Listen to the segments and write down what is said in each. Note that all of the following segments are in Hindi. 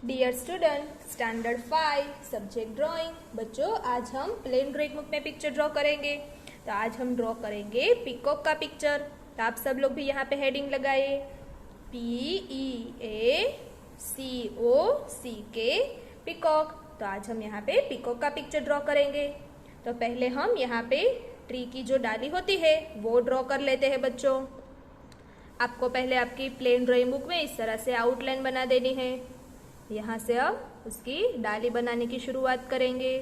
Dear student, standard 5 subject drawing. बच्चों, आज हम प्लेन ड्राइंग बुक में पिक्चर ड्रॉ करेंगे। तो आज हम ड्रॉ करेंगे पीकॉक का पिक्चर। तो आप सब लोग भी यहाँ पे हेडिंग लगाइए, PEACOCK पीकॉक। तो आज हम यहाँ पे पीकॉक का पिक्चर ड्रॉ करेंगे। तो पहले हम यहाँ पे ट्री की जो डाली होती है वो ड्रॉ कर लेते हैं बच्चों। आपको पहले आपकी प्लेन ड्राइंग बुक में इस तरह से आउटलाइन बना देनी है। यहाँ से अब उसकी डाली बनाने की शुरुआत करेंगे।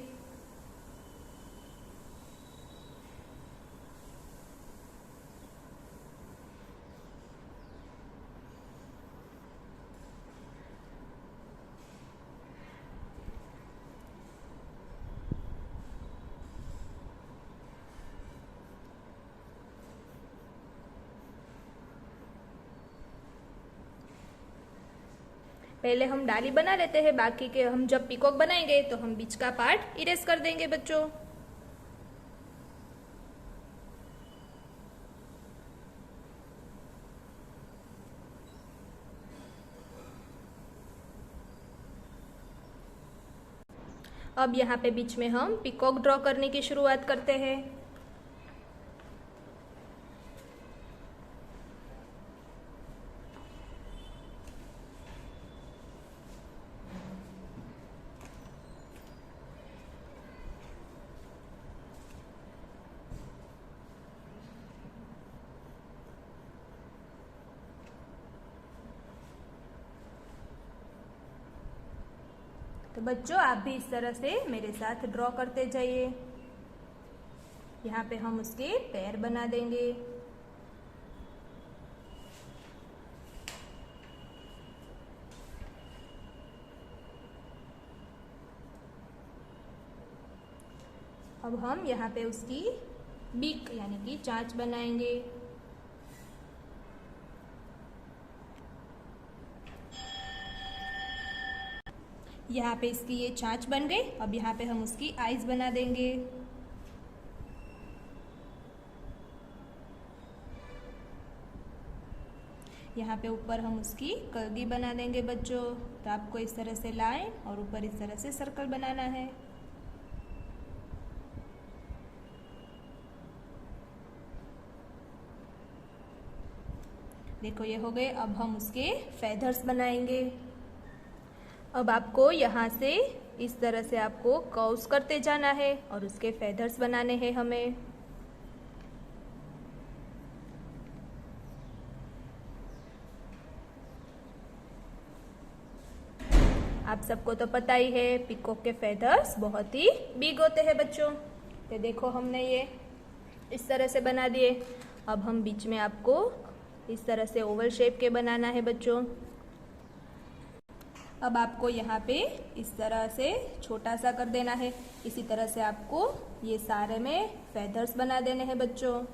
पहले हम डाली बना लेते हैं, बाकी के हम जब पीकॉक बनाएंगे तो हम बीच का पार्ट इरेज कर देंगे बच्चों। अब यहाँ पे बीच में हम पीकॉक ड्रॉ करने की शुरुआत करते हैं। तो बच्चों, आप भी इस तरह से मेरे साथ ड्रॉ करते जाइए। यहाँ पे हम उसके पैर बना देंगे। अब हम यहाँ पे उसकी बीक यानी कि चांच बनाएंगे। यहाँ पे इसकी ये चांच बन गई। अब यहाँ पे हम उसकी आईज बना देंगे। यहाँ पे ऊपर हम उसकी कलगी बना देंगे बच्चों। तो आपको इस तरह से लाइन और ऊपर इस तरह से सर्कल बनाना है। देखो, ये हो गए। अब हम उसके फेदर्स बनाएंगे। अब आपको यहाँ से इस तरह से आपको कर्व्स करते जाना है और उसके फेदर्स बनाने हैं हमें। आप सबको तो पता ही है, पीकॉक के फेदर्स बहुत ही बिग होते हैं बच्चों। तो देखो, हमने ये इस तरह से बना दिए। अब हम बीच में आपको इस तरह से ओवल शेप के बनाना है बच्चों। अब आपको यहाँ पे इस तरह से छोटा सा कर देना है। इसी तरह से आपको ये सारे में फेदर्स बना देने हैं बच्चों।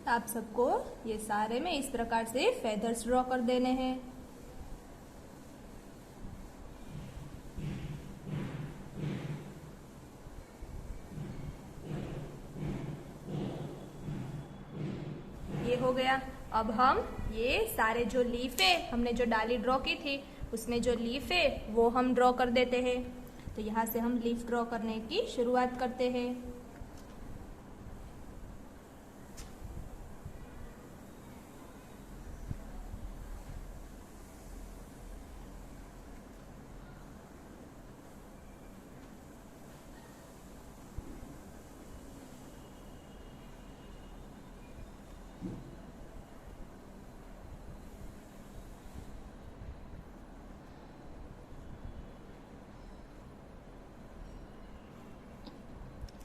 आप सबको ये सारे में इस प्रकार से फेदर्स ड्रॉ कर देने हैं। ये हो गया। अब हम ये सारे जो लीफ है, हमने जो डाली ड्रॉ की थी उसमें जो लीफ है वो हम ड्रॉ कर देते हैं। तो यहाँ से हम लीफ ड्रॉ करने की शुरुआत करते हैं।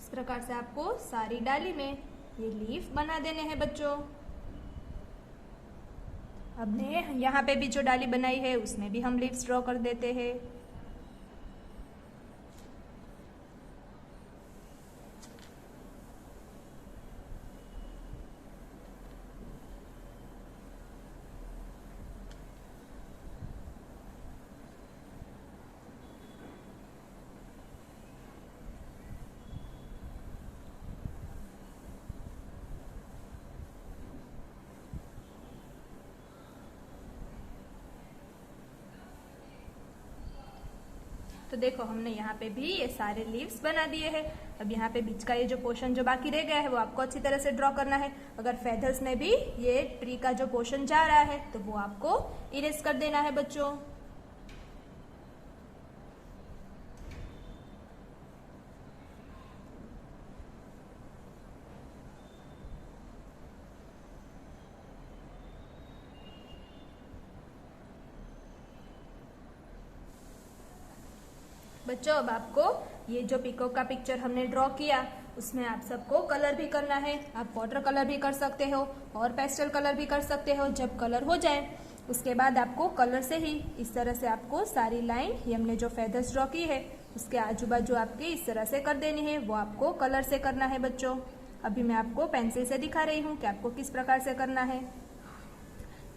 इस प्रकार से आपको सारी डाली में ये लीफ बना देने हैं बच्चों। हमने यहाँ पे भी जो डाली बनाई है उसमें भी हम लीव्स ड्रॉ कर देते हैं। तो देखो हमने यहाँ पे भी ये सारे लीव्स बना दिए हैं। अब यहाँ पे बीच का ये जो पोर्शन जो बाकी रह गया है वो आपको अच्छी तरह से ड्रॉ करना है। अगर फेदर्स में भी ये ट्री का जो पोर्शन जा रहा है तो वो आपको इरेज कर देना है बच्चों। बच्चों अब आपको ये जो पीकॉक का पिक्चर हमने ड्रॉ किया उसमें आप सबको कलर भी करना है। आप वाटर कलर भी कर सकते हो और पेस्टल कलर भी कर सकते हो। जब कलर हो जाए उसके बाद आपको कलर से ही इस तरह से आपको सारी लाइन ये हमने जो फेदर्स ड्रॉ की है उसके आजू बाजू आपके इस तरह से कर देनी है। वो आपको कलर से करना है बच्चों। अभी मैं आपको पेंसिल से दिखा रही हूँ कि आपको किस प्रकार से करना है।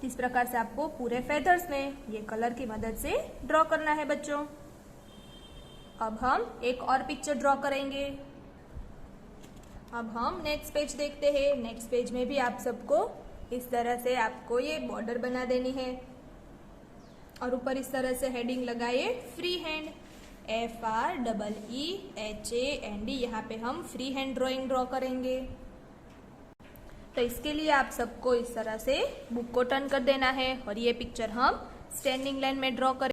इस प्रकार से आपको पूरे फेदर्स में ये कलर की मदद से ड्रॉ करना है बच्चों। अब हम एक और पिक्चर ड्रॉ करेंगे। अब हम नेक्स्ट पेज देखते हैं। नेक्स्ट पेज में भी आप सबको इस तरह से आपको ये बॉर्डर बना देनी है और ऊपर इस तरह से हेडिंग लगाइए फ्री हैंड, FREEHAND। यहाँ पे हम फ्री हैंड ड्राइंग ड्रॉ करेंगे। तो इसके लिए आप सबको इस तरह से बुक को टर्न कर देना है और ये पिक्चर हम स्टैंडिंग लाइन में ड्रॉ करेंगे।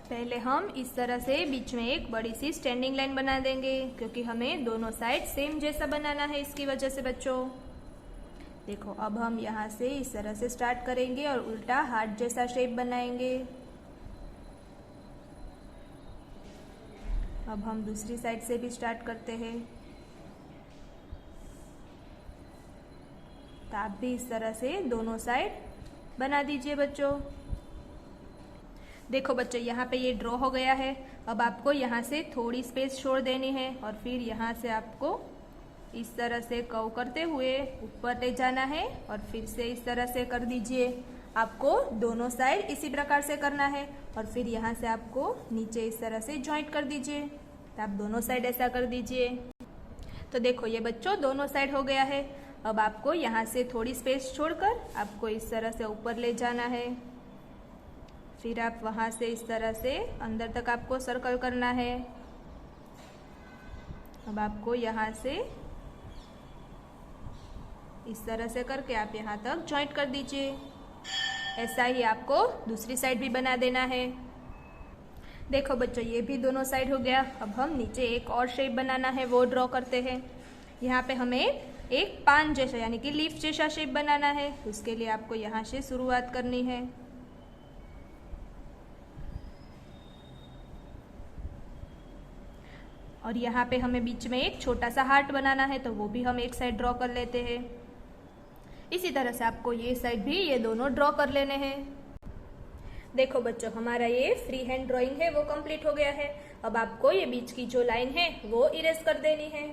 पहले हम इस तरह से बीच में एक बड़ी सी स्टैंडिंग लाइन बना देंगे क्योंकि हमें दोनों साइड सेम जैसा बनाना है। इसकी वजह से बच्चों देखो अब हम यहाँ से इस तरह से स्टार्ट करेंगे और उल्टा हार्ट जैसा शेप बनाएंगे। अब हम दूसरी साइड से भी स्टार्ट करते हैं। तो आप भी इस तरह से दोनों साइड बना दीजिए बच्चों। देखो बच्चों यहाँ पे ये ड्रॉ हो गया है। अब आपको यहाँ से थोड़ी स्पेस छोड़ देनी है और फिर यहाँ से आपको इस तरह से कर्व करते हुए ऊपर ले जाना है और फिर से इस तरह से कर दीजिए। आपको दोनों साइड इसी प्रकार से करना है और फिर यहाँ से आपको नीचे इस तरह से जॉइंट कर दीजिए। तो आप दोनों साइड ऐसा कर दीजिए। तो देखो ये बच्चों दोनों साइड हो गया है। अब आपको यहाँ से थोड़ी स्पेस छोड़कर आपको इस तरह से ऊपर ले जाना है। फिर आप वहां से इस तरह से अंदर तक आपको सर्कल करना है। अब आपको यहाँ से इस तरह से करके आप यहाँ तक जॉइंट कर दीजिए। ऐसा ही आपको दूसरी साइड भी बना देना है। देखो बच्चों ये भी दोनों साइड हो गया। अब हम नीचे एक और शेप बनाना है वो ड्रॉ करते हैं। यहाँ पे हमें एक पान जैसा यानी कि लीफ जैसा शेप बनाना है। उसके लिए आपको यहाँ से शुरुआत करनी है। और यहाँ पे हमें बीच में एक छोटा सा हार्ट बनाना है तो वो भी हम एक साइड ड्रॉ कर लेते हैं। इसी तरह से आपको ये साइड भी ये दोनों ड्रॉ कर लेने हैं। देखो बच्चों हमारा ये फ्री हैंड ड्राइंग है वो कंप्लीट हो गया है। अब आपको ये बीच की जो लाइन है वो इरेज कर देनी है।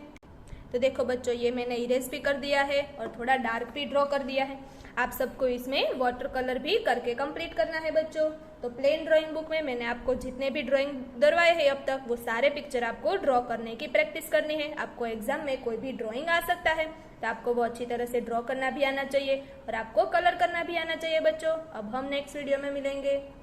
तो देखो बच्चों ये मैंने इरेज भी कर दिया है और थोड़ा डार्क भी ड्रॉ कर दिया है। आप सबको इसमें वाटर कलर भी करके कंप्लीट करना है बच्चों। तो प्लेन ड्राइंग बुक में मैंने आपको जितने भी ड्राइंग दरवाए हैं अब तक वो सारे पिक्चर आपको ड्रॉ करने की प्रैक्टिस करनी है। आपको एग्जाम में कोई भी ड्राइंग आ सकता है तो आपको वो अच्छी तरह से ड्रॉ करना भी आना चाहिए और आपको कलर करना भी आना चाहिए बच्चों। अब हम नेक्स्ट वीडियो में मिलेंगे।